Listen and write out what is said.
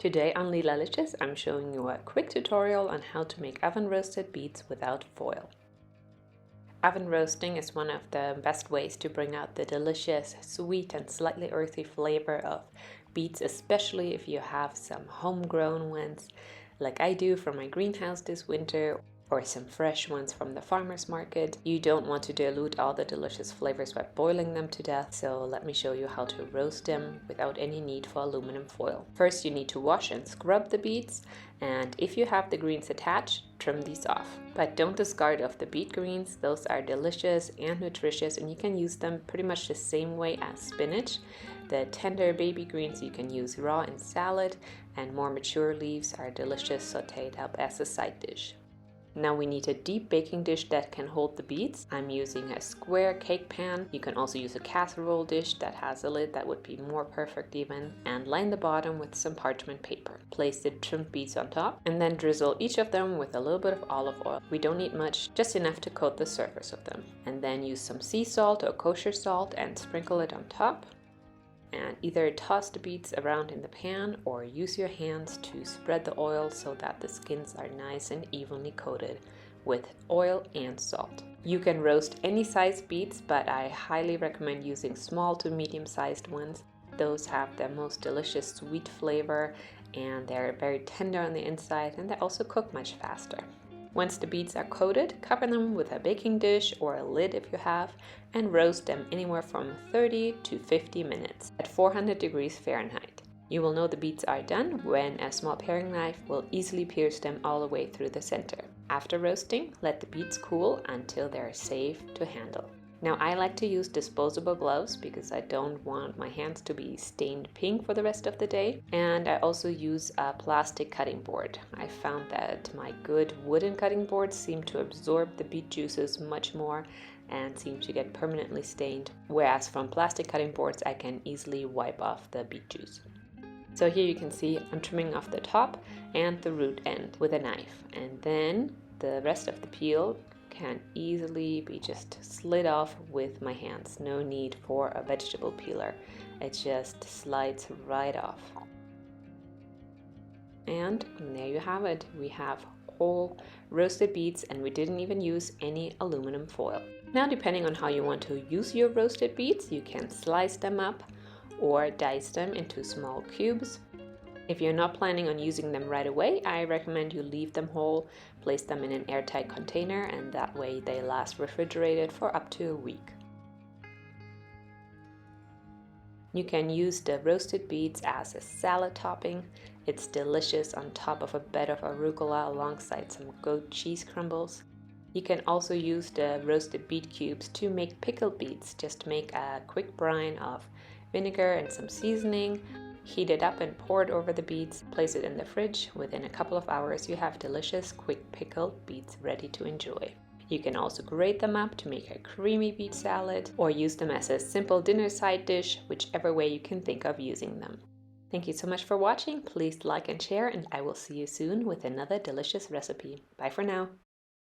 Today on Leelalicious, I'm showing you a quick tutorial on how to make oven roasted beets without foil. Oven roasting is one of the best ways to bring out the delicious, sweet and slightly earthy flavor of beets, especially if you have some homegrown ones like I do from my greenhouse this winter, or some fresh ones from the farmer's market. You don't want to dilute all the delicious flavors by boiling them to death, so let me show you how to roast them without any need for aluminum foil. First, you need to wash and scrub the beets, and if you have the greens attached, trim these off. But don't discard of the beet greens. Those are delicious and nutritious, and you can use them pretty much the same way as spinach. The tender baby greens you can use raw in salad, and more mature leaves are delicious sautéed up as a side dish. Now we need a deep baking dish that can hold the beets. I'm using a square cake pan. You can also use a casserole dish that has a lid, that would be more perfect even. And line the bottom with some parchment paper. Place the trimmed beets on top and then drizzle each of them with a little bit of olive oil. We don't need much, just enough to coat the surface of them. And then use some sea salt or kosher salt and sprinkle it on top. And either toss the beets around in the pan or use your hands to spread the oil so that the skins are nice and evenly coated with oil and salt. You can roast any size beets, but I highly recommend using small to medium sized ones. Those have the most delicious sweet flavor and they're very tender on the inside, and they also cook much faster. Once the beets are coated, cover them with a baking dish or a lid if you have, and roast them anywhere from 30 to 50 minutes at 400 degrees Fahrenheit. You will know the beets are done when a small paring knife will easily pierce them all the way through the center. After roasting, let the beets cool until they are safe to handle. Now I like to use disposable gloves because I don't want my hands to be stained pink for the rest of the day. And I also use a plastic cutting board. I found that my good wooden cutting boards seem to absorb the beet juices much more and seem to get permanently stained, whereas from plastic cutting boards I can easily wipe off the beet juice. So here you can see I'm trimming off the top and the root end with a knife, and then the rest of the peel can easily be just slid off with my hands. No need for a vegetable peeler. It just slides right off. And there you have it. We have whole roasted beets, and we didn't even use any aluminum foil. Now, depending on how you want to use your roasted beets, you can slice them up or dice them into small cubes. If you're not planning on using them right away, I recommend you leave them whole, place them in an airtight container, and that way they last refrigerated for up to a week. You can use the roasted beets as a salad topping. It's delicious on top of a bed of arugula alongside some goat cheese crumbles. You can also use the roasted beet cubes to make pickled beets. Just make a quick brine of vinegar and some seasoning. Heat it up and pour it over the beets. Place it in the fridge. Within a couple of hours you have delicious quick pickled beets ready to enjoy. You can also grate them up to make a creamy beet salad, or use them as a simple dinner side dish, whichever way you can think of using them. Thank you so much for watching. Please like and share, and I will see you soon with another delicious recipe. Bye for now.